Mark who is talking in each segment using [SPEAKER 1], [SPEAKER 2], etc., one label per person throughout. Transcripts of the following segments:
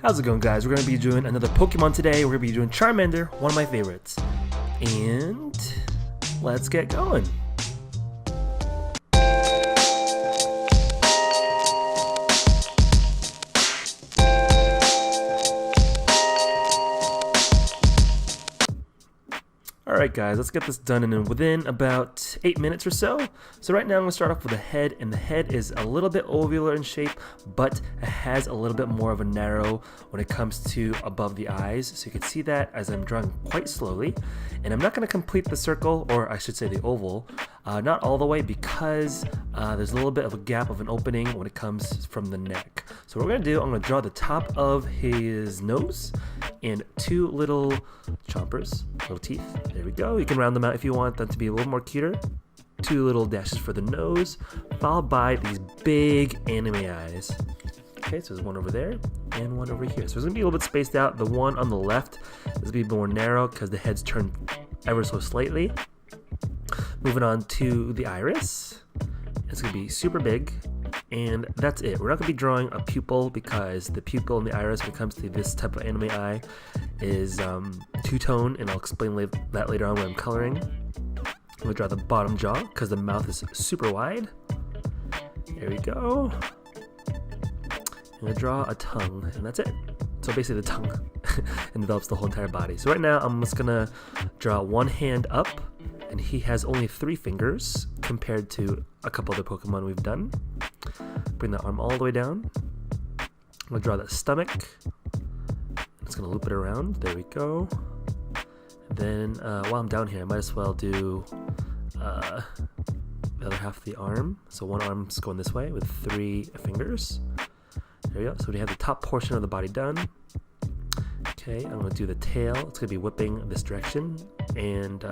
[SPEAKER 1] How's it going, guys? We're going to be doing another Pokemon today. We're going to be doing Charmander, one of my favorites. And let's get going. Alright guys, let's get this done in within about 8 minutes or so. So right now I'm going to start off with the head, and the head is a little bit ovular in shape, but it has a little bit more of a narrow when it comes to above the eyes. So you can see that as I'm drawing quite slowly. And I'm not going to complete the circle, or I should say the oval, not all the way, because there's a little bit of a gap of an opening when it comes from the neck. So what we're going to do, I'm going to draw the top of his nose and two little chompers, little teeth. There we go. You can round them out if you want them to be a little more cuter. Two little dashes for the nose, followed by these big anime eyes. Okay, so there's one over there and one over here. So it's gonna be a little bit spaced out. The one on the left is gonna be more narrow because the head's turned ever so slightly. Moving on to the iris. It's gonna be super big. And that's it. We're not going to be drawing a pupil because the pupil in the iris, when it comes to this type of anime eye, is two-tone, and I'll explain that later on when I'm coloring. I'm going to draw the bottom jaw because the mouth is super wide. There we go. I'm going to draw a tongue, and that's it. So basically the tongue and develops the whole entire body. So right now I'm just going to draw one hand up, and he has only 3 fingers compared to a couple other Pokemon we've done. Bring the arm all the way down. I'm going to draw that stomach. I'm just going to loop it around. There we go. And then while I'm down here, I might as well do the other half of the arm. So one arm's going this way with 3 fingers. There we go. So we have the top portion of the body done. Okay, I'm going to do the tail. It's going to be whipping this direction. And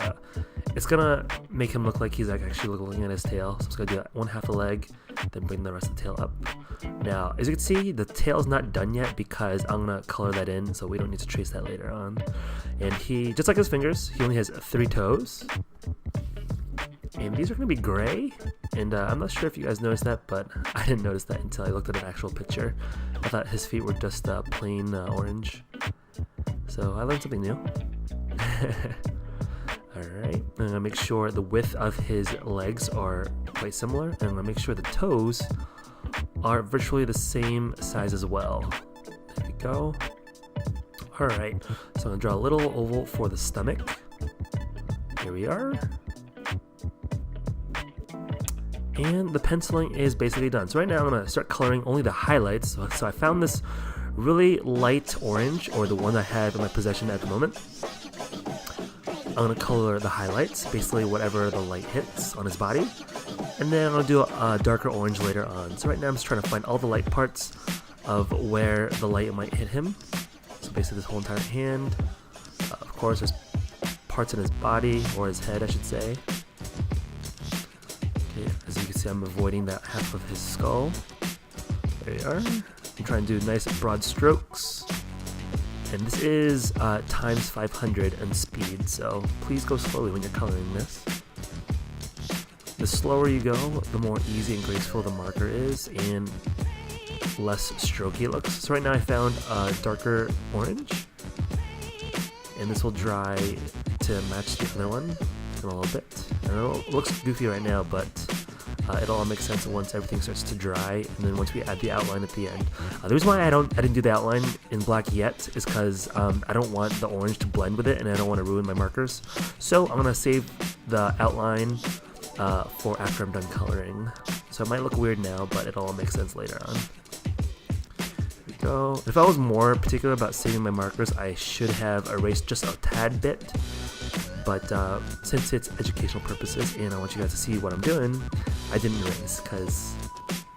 [SPEAKER 1] it's going to make him look like he's actually looking at his tail. So it's going to do that one half the leg, then bring the rest of the tail up. Now, as you can see, the tail's not done yet because I'm going to color that in, so we don't need to trace that later on. And he, just like his fingers, he only has 3 toes. And these are going to be gray. And I'm not sure if you guys noticed that, but I didn't notice that until I looked at an actual picture. I thought his feet were just plain orange. So I learned something new. Alright, I'm going to make sure the width of his legs are quite similar, and I'm going to make sure the toes are virtually the same size as well. There we go. Alright, so I'm going to draw a little oval for the stomach. Here we are. And the penciling is basically done. So right now I'm going to start coloring only the highlights. So I found this really light orange, or the one I have in my possession at the moment. I'm going to color the highlights, basically whatever the light hits on his body. And then I'm going to do a darker orange later on. So right now I'm just trying to find all the light parts of where the light might hit him. So basically this whole entire hand. Of course there's parts in his body, or his head I should say. Okay, as you can see I'm avoiding that half of his skull. There you are. I'm trying to do nice broad strokes. And this is times 500 in speed, so please go slowly when you're coloring this. The slower you go, the more easy and graceful the marker is, and less strokey it looks. So right now I found a darker orange, and this will dry to match the other one in a little bit. I know it looks goofy right now, but it'll all make sense once everything starts to dry, and then once we add the outline at the end. The reason why I didn't do the outline in black yet is because I don't want the orange to blend with it, and I don't want to ruin my markers. So I'm gonna save the outline for after I'm done coloring. So it might look weird now, but it'll all make sense later on. There we go. If I was more particular about saving my markers, I should have erased just a tad bit. But since it's educational purposes and I want you guys to see what I'm doing, I didn't erase because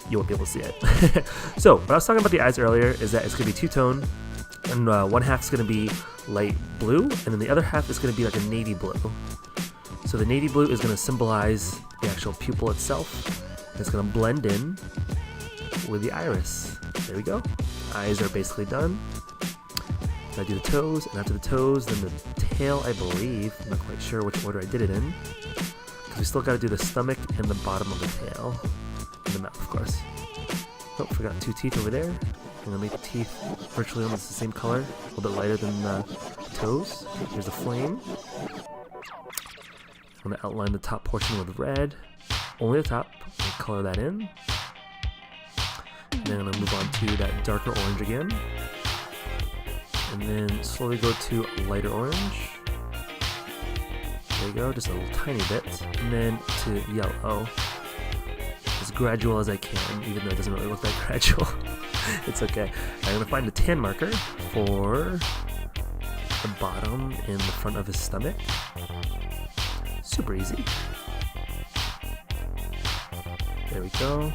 [SPEAKER 1] you won't be able to see it. So what I was talking about the eyes earlier is that it's going to be two-tone, and one half is going to be light blue, and then the other half is going to be like a navy blue. So the navy blue is going to symbolize the actual pupil itself, and it's going to blend in with the iris. There we go. Eyes are basically done. I do the toes, and after the toes, then the tail, I believe. I'm not quite sure which order I did it in, because we still got to do the stomach and the bottom of the tail, and the mouth, of course. Oh, forgot 2 teeth over there. I'm gonna make the teeth virtually almost the same color, a little bit lighter than the toes. Here's the flame. I'm gonna outline the top portion with red, only the top, and color that in. And then I'm gonna move on to that darker orange again. And then slowly go to a lighter orange. There you go, just a little tiny bit. And then to yellow. As gradual as I can, even though it doesn't really look that gradual. It's okay. I'm gonna find a tan marker for the bottom and the front of his stomach. Super easy. There we go.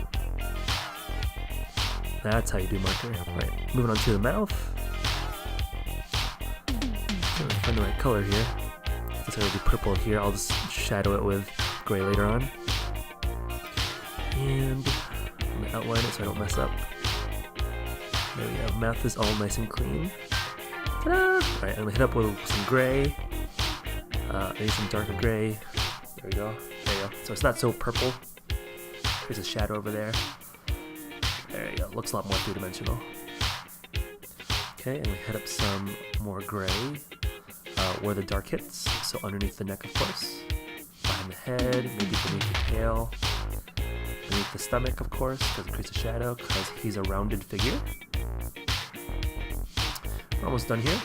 [SPEAKER 1] That's how you do marker. Right, moving on to the mouth. Find the right color here. Guess I will do purple here. I'll just shadow it with gray later on. And I'm gonna outline it so I don't mess up. There we go. Mouth is all nice and clean. Ta-da! Alright, I'm gonna hit up with some gray. Maybe some darker gray. There we go. There you go. So it's not so purple. There's a shadow over there. There you go. Looks a lot more three-dimensional. Okay, and we hit up some more gray where the dark hits. So underneath the neck, of course. Behind the head, maybe beneath the tail. Beneath the stomach, of course, because it creates a shadow, because he's a rounded figure. We're almost done here.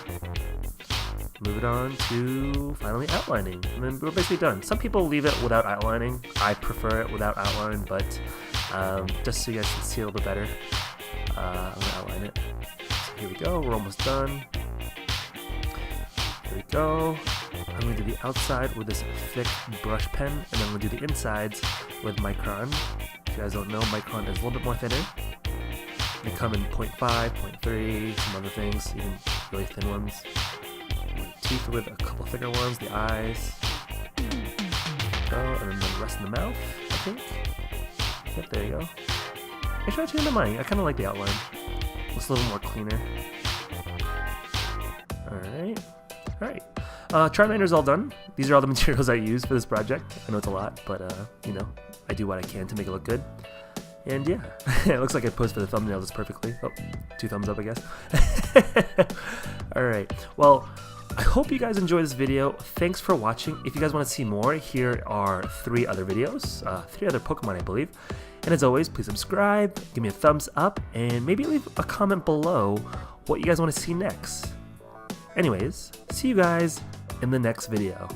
[SPEAKER 1] Move it on to finally outlining, and then we're basically done. Some people leave it without outlining. I prefer it without outline, but just so you guys can see a little bit better, I'm gonna outline it. So here we go, we're almost done. Here we go. I'm going to do the outside with this thick brush pen, and then we'll do the insides with Micron. If you guys don't know, Micron is a little bit more thinner. They come in 0.5, 0.3, some other things, even really thin ones. Teeth with a couple thicker ones, the eyes. Go, and then the rest of the mouth, I think. Yep, there you go. Actually, I changed my mind. I kind of like the outline. Looks a little more cleaner. Alright. Alright. Charmander's all done. These are all the materials I use for this project. I know it's a lot, but you know, I do what I can to make it look good. And yeah, it looks like I posed for the thumbnail just perfectly. Oh, 2 thumbs up, I guess. Alright, well, I hope you guys enjoyed this video. Thanks for watching. If you guys want to see more, here are 3 other videos, 3 other Pokemon, I believe. And as always, please subscribe, give me a thumbs up, and maybe leave a comment below what you guys want to see next. Anyways, see you guys in the next video.